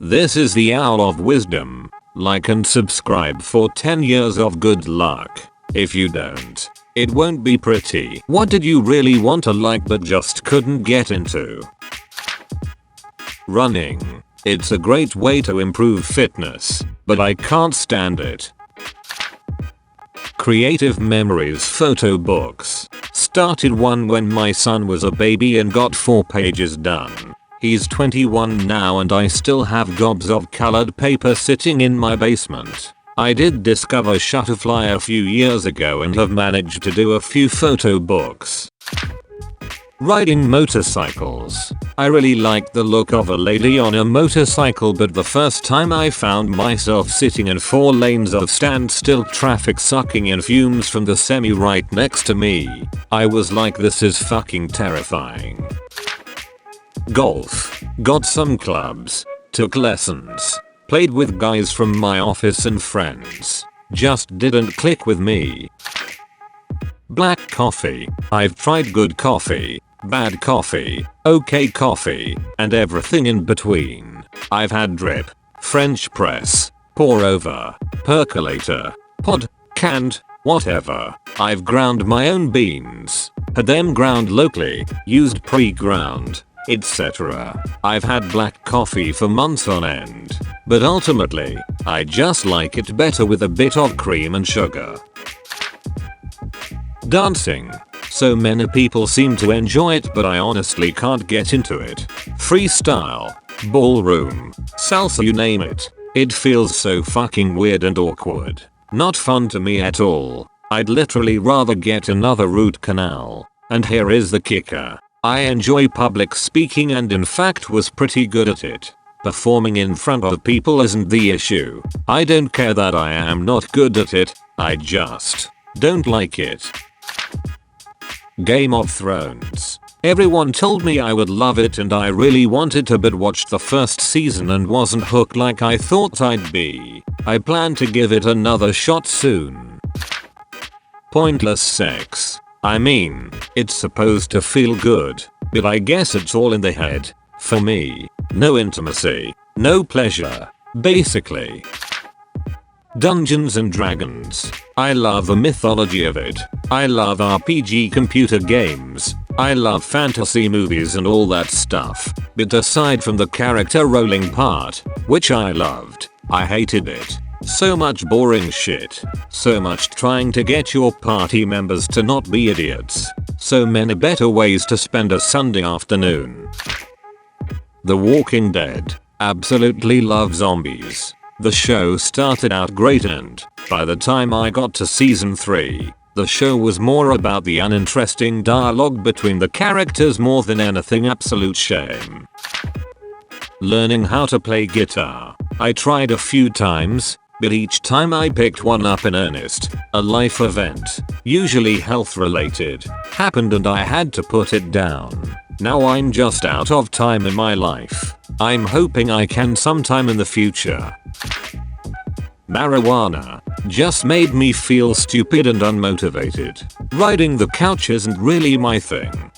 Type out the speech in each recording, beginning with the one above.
This is the Owl of Wisdom. Like and subscribe for 10 years of good luck. If you don't, it won't be pretty. What did you really want to like but just couldn't get into? Running. It's a great way to improve fitness, but I can't stand it. Creative memories photo books. Started one when my son was a baby and got 4 pages done. He's 21 now and I still have gobs of colored paper sitting in my basement. I did discover Shutterfly a few years ago and have managed to do a few photo books. Riding motorcycles. I really like the look of a lady on a motorcycle, but the first time I found myself sitting in 4 lanes of standstill traffic sucking in fumes from the semi right next to me, I was like, this is fucking terrifying. Golf. Got some clubs. Took lessons. Played with guys from my office and friends. Just didn't click with me. Black coffee. I've tried good coffee, bad coffee, okay coffee, and everything in between. I've had drip, French press, pour over, percolator, pod, canned, whatever. I've ground my own beans, had them ground locally, used pre-ground, etc. I've had black coffee for months on end, but ultimately, I just like it better with a bit of cream and sugar. Dancing. So many people seem to enjoy it, but I honestly can't get into it. Freestyle, ballroom, salsa, you name it. It feels so fucking weird and awkward. Not fun to me at all. I'd literally rather get another root canal. And here is the kicker. I enjoy public speaking and in fact was pretty good at it. Performing in front of people isn't the issue. I don't care that I am not good at it, I just don't like it. Game of Thrones. Everyone told me I would love it and I really wanted to, but watched the first season and wasn't hooked like I thought I'd be. I plan to give it another shot soon. Pointless sex. I mean, it's supposed to feel good, but I guess it's all in the head. For me, no intimacy, no pleasure, basically. Dungeons and Dragons. I love the mythology of it. I love RPG computer games. I love fantasy movies and all that stuff. But aside from the character rolling part, which I loved, I hated it. So much boring shit. So much trying to get your party members to not be idiots. So many better ways to spend a Sunday afternoon. The Walking Dead. Absolutely love zombies. The show started out great and, by the time I got to season 3, the show was more about the uninteresting dialogue between the characters more than anything. Absolute shame. Learning how to play guitar. I tried a few times, but each time I picked one up in earnest, a life event, usually health related, happened and I had to put it down. Now I'm just out of time in my life. I'm hoping I can sometime in the future. Marijuana. Just made me feel stupid and unmotivated. Riding the couch isn't really my thing.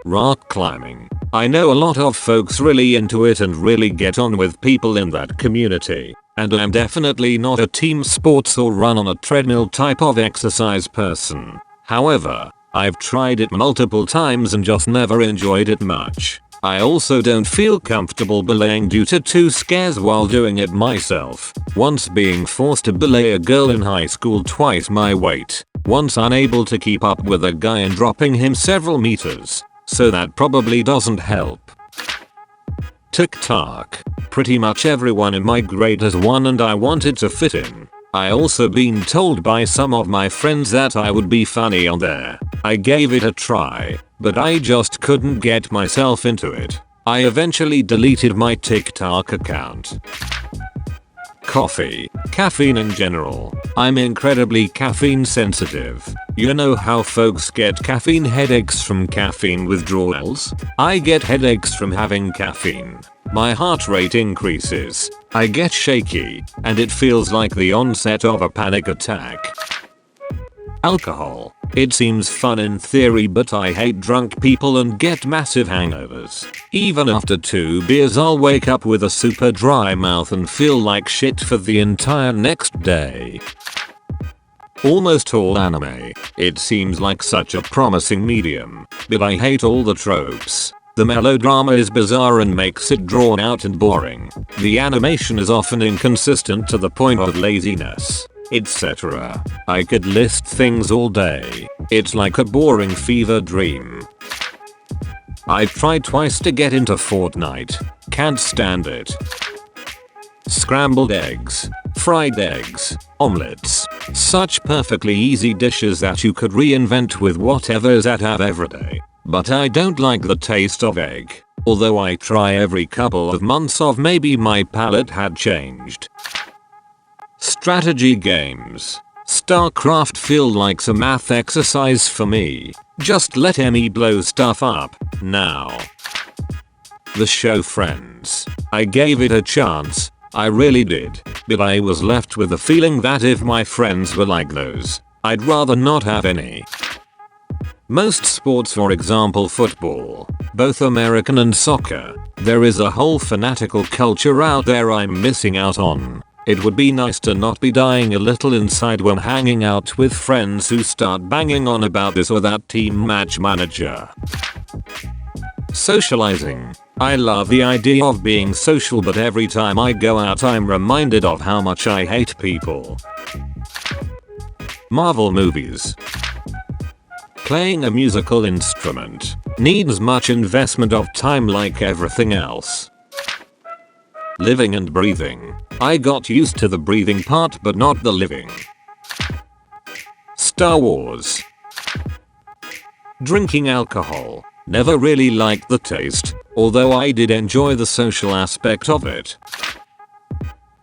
Rock climbing. I know a lot of folks really into it and really get on with people in that community, and I'm definitely not a team sports or run on a treadmill type of exercise person. However, I've tried it multiple times and just never enjoyed it much. I also don't feel comfortable belaying due to 2 scares while doing it myself. Once being forced to belay a girl in high school twice my weight. Once unable to keep up with a guy and dropping him several meters. So that probably doesn't help. TikTok. Pretty much everyone in my grade has one and I wanted to fit in. I also been told by some of my friends that I would be funny on there. I gave it a try, but I just couldn't get myself into it. I eventually deleted my TikTok account. Coffee. Caffeine in general. I'm incredibly caffeine sensitive. You know how folks get caffeine headaches from caffeine withdrawals? I get headaches from having caffeine. My heart rate increases, I get shaky, and it feels like the onset of a panic attack. Alcohol. It seems fun in theory, but I hate drunk people and get massive hangovers. Even after 2 beers I'll wake up with a super dry mouth and feel like shit for the entire next day. Almost all anime. It seems like such a promising medium, but I hate all the tropes. The melodrama is bizarre and makes it drawn out and boring. The animation is often inconsistent to the point of laziness, etc. I could list things all day. It's like a boring fever dream. I've tried twice to get into Fortnite. Can't stand it. Scrambled eggs, fried eggs, omelets. Such perfectly easy dishes that you could reinvent with whatever's at hand every day. But I don't like the taste of egg. Although I try every couple of months of maybe my palate had changed. Strategy games. StarCraft feel like a math exercise for me. Just let me blow stuff up, now. The show Friends. I gave it a chance. I really did, but I was left with the feeling that if my friends were like those, I'd rather not have any. Most sports, for example football, both American and soccer, there is a whole fanatical culture out there I'm missing out on. It would be nice to not be dying a little inside when hanging out with friends who start banging on about this or that team match manager. Socializing. I love the idea of being social, but every time I go out I'm reminded of how much I hate people. Marvel movies. Playing a musical instrument needs much investment of time like everything else. Living and breathing. I got used to the breathing part but not the living. Star Wars. Drinking alcohol. Never really liked the taste, although I did enjoy the social aspect of it.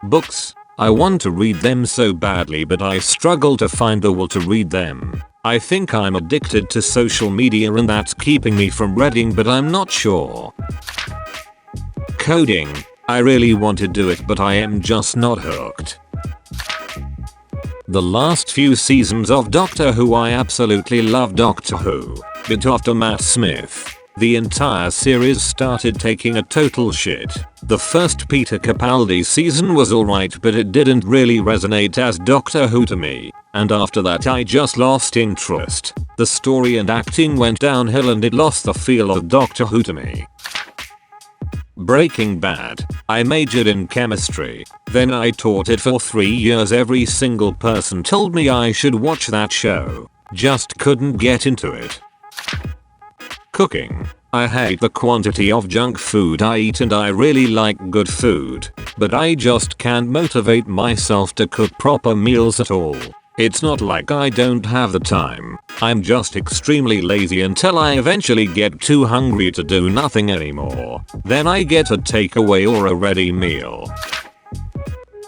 Books. I want to read them so badly, but I struggle to find the will to read them. I think I'm addicted to social media and that's keeping me from reading, but I'm not sure. Coding. I really want to do it, but I am just not hooked. The last few seasons of Doctor Who. I absolutely love Doctor Who, but after Matt Smith, the entire series started taking a total shit. The first Peter Capaldi season was alright, but it didn't really resonate as Doctor Who to me, and after that I just lost interest. The story and acting went downhill and it lost the feel of Doctor Who to me. Breaking Bad. I majored in chemistry, then I taught it for 3 years. Every single person told me I should watch that show. Just couldn't get into it. Cooking. I hate the quantity of junk food I eat and I really like good food, but I just can't motivate myself to cook proper meals at all. It's not like I don't have the time, I'm just extremely lazy until I eventually get too hungry to do nothing anymore. Then I get a takeaway or a ready meal.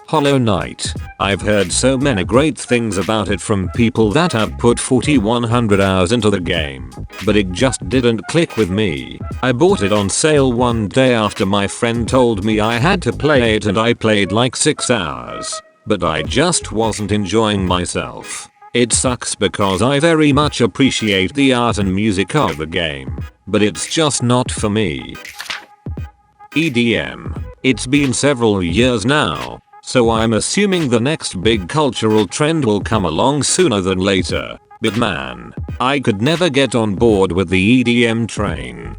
Hollow Knight. I've heard so many great things about it from people that have put 4100 hours into the game, but it just didn't click with me. I bought it on sale one day after my friend told me I had to play it and I played like 6 hours, but I just wasn't enjoying myself. It sucks because I very much appreciate the art and music of the game, but it's just not for me. EDM. It's been several years now, so I'm assuming the next big cultural trend will come along sooner than later, but man, I could never get on board with the EDM train.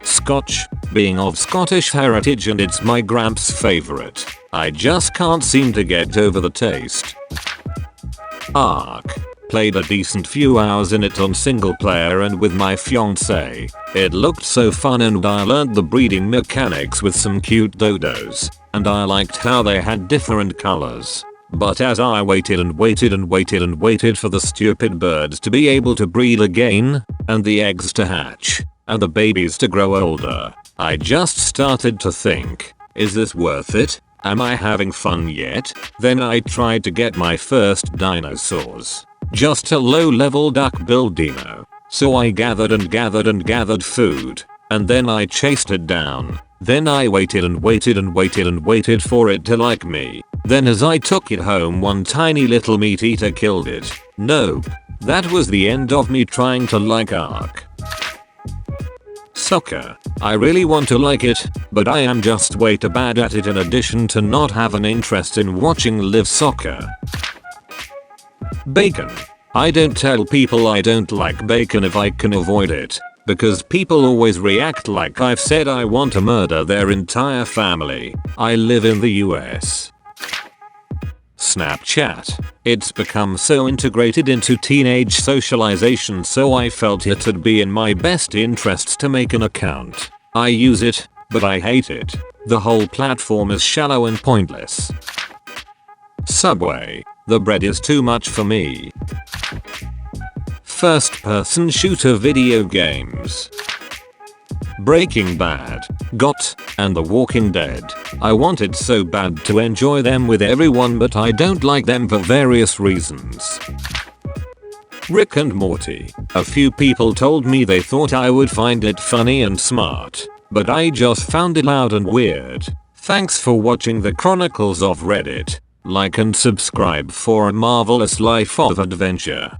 Scotch. Being of Scottish heritage and it's my gramps' favorite, I just can't seem to get over the taste. Ark. Played a decent few hours in it on single player and with my fiance. It looked so fun and I learned the breeding mechanics with some cute dodos, and I liked how they had different colors. But as I waited and waited and waited and waited for the stupid birds to be able to breed again, and the eggs to hatch, and the babies to grow older, I just started to think, is this worth it? Am I having fun yet? Then I tried to get my first dinosaurs. Just a low-level duck-billed dino. So I gathered and gathered and gathered food, and then I chased it down. Then I waited and waited and waited and waited for it to like me. Then as I took it home, one tiny little meat eater killed it. Nope. That was the end of me trying to like Ark. Soccer. I really want to like it, but I am just way too bad at it in addition to not have an interest in watching live soccer. Bacon. I don't tell people I don't like bacon if I can avoid it, because people always react like I've said I want to murder their entire family. I live in the US. Snapchat. It's become so integrated into teenage socialization, so I felt it'd be in my best interest to make an account. I use it, but I hate it. The whole platform is shallow and pointless. Subway. The bread is too much for me. First person shooter video games. Breaking Bad, GOT, and The Walking Dead. I wanted so bad to enjoy them with everyone, but I don't like them for various reasons. Rick and Morty. A few people told me they thought I would find it funny and smart, but I just found it loud and weird. Thanks for watching the Chronicles of Reddit. Like and subscribe for a marvelous life of adventure.